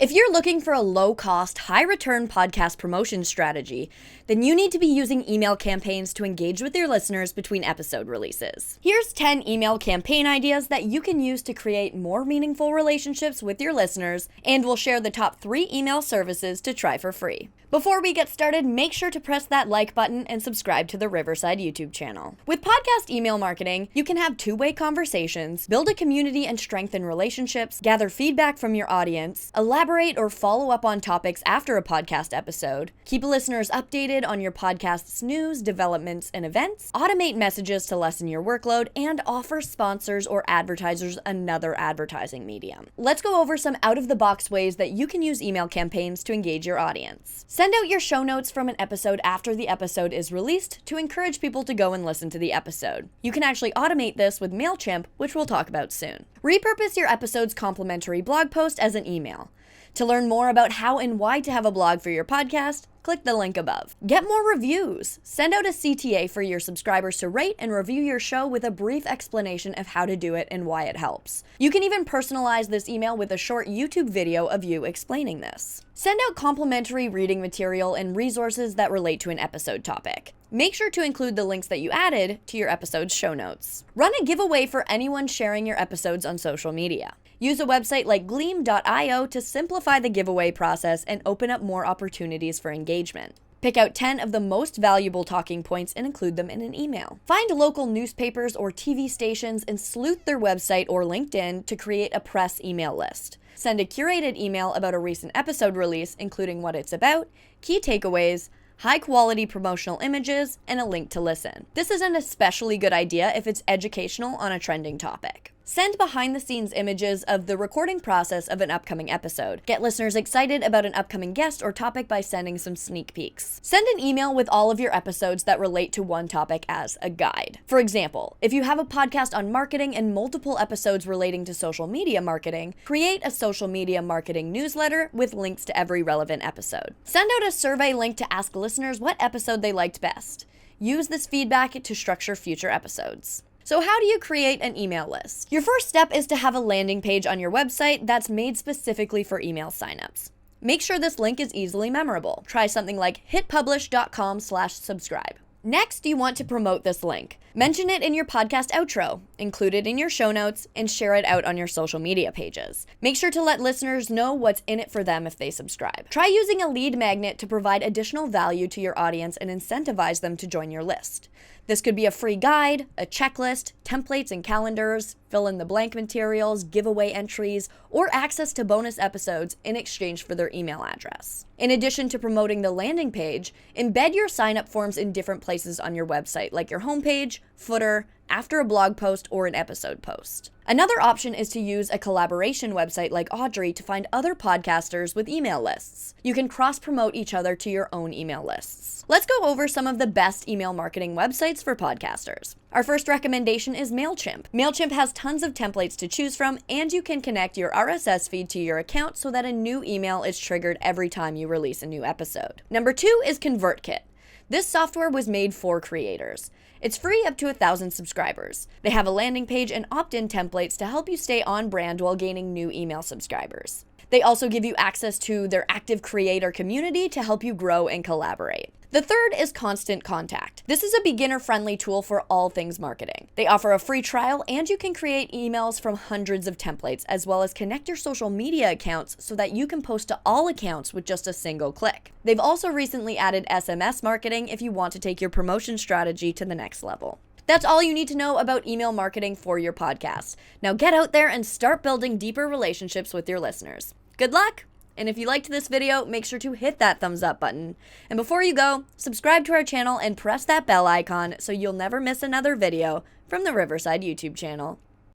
If you're looking for a low-cost, high-return podcast promotion strategy, then you need to be using email campaigns to engage with your listeners between episode releases. Here's 10 email campaign ideas that you can use to create more meaningful relationships with your listeners, and we'll share the top 3 email services to try for free. Before we get started, make sure to press that like button and subscribe to the Riverside YouTube channel. With podcast email marketing, you can have two-way conversations, build a community and strengthen relationships, gather feedback from your audience, elaborate or follow up on topics after a podcast episode, keep listeners updated on your podcast's news, developments, and events, automate messages to lessen your workload, and offer sponsors or advertisers another advertising medium. Let's go over some out-of-the-box ways that you can use email campaigns to engage your audience. Send out your show notes from an episode after the episode is released to encourage people to go and listen to the episode. You can actually automate this with MailChimp, which we'll talk about soon. Repurpose your episode's complimentary blog post as an email. To learn more about how and why to have a blog for your podcast, click the link above. Get more reviews. Send out a CTA for your subscribers to rate and review your show with a brief explanation of how to do it and why it helps. You can even personalize this email with a short YouTube video of you explaining this. Send out complimentary reading material and resources that relate to an episode topic. Make sure to include the links that you added to your episode's show notes. Run a giveaway for anyone sharing your episodes on social media. Use a website like gleam.io to simplify the giveaway process and open up more opportunities for engagement. Pick out 10 of the most valuable talking points and include them in an email. Find local newspapers or TV stations and sleuth their website or LinkedIn to create a press email list. Send a curated email about a recent episode release, including what it's about, key takeaways, high-quality promotional images, and a link to listen. This is an especially good idea if it's educational on a trending topic. Send behind-the-scenes images of the recording process of an upcoming episode. Get listeners excited about an upcoming guest or topic by sending some sneak peeks. Send an email with all of your episodes that relate to one topic as a guide. For example, if you have a podcast on marketing and multiple episodes relating to social media marketing, create a social media marketing newsletter with links to every relevant episode. Send out a survey link to ask listeners what episode they liked best. Use this feedback to structure future episodes. So how do you create an email list? Your first step is to have a landing page on your website that's made specifically for email signups. Make sure this link is easily memorable. Try something like hitpublish.com/subscribe. Next, you want to promote this link. Mention it in your podcast outro, include it in your show notes, and share it out on your social media pages. Make sure to let listeners know what's in it for them if they subscribe. Try using a lead magnet to provide additional value to your audience and incentivize them to join your list. This could be a free guide, a checklist, templates and calendars, fill-in-the-blank materials, giveaway entries, or access to bonus episodes in exchange for their email address. In addition to promoting the landing page, embed your sign-up forms in different places on your website, like your homepage, footer, after a blog post, or an episode post. Another option is to use a collaboration website like Audrey to find other podcasters with email lists. You can cross-promote each other to your own email lists. Let's go over some of the best email marketing websites for podcasters. Our first recommendation is MailChimp. MailChimp has tons of templates to choose from, and you can connect your RSS feed to your account so that a new email is triggered every time you release a new episode. Number 2 is ConvertKit. This software was made for creators. It's free up to 1,000 subscribers. They have a landing page and opt-in templates to help you stay on brand while gaining new email subscribers. They also give you access to their active creator community to help you grow and collaborate. The third is Constant Contact. This is a beginner-friendly tool for all things marketing. They offer a free trial, and you can create emails from hundreds of templates, as well as connect your social media accounts so that you can post to all accounts with just a single click. They've also recently added SMS marketing if you want to take your promotion strategy to the next level. That's all you need to know about email marketing for your podcast. Now get out there and start building deeper relationships with your listeners. Good luck! And if you liked this video, make sure to hit that thumbs up button. And before you go, subscribe to our channel and press that bell icon so you'll never miss another video from the Riverside YouTube channel.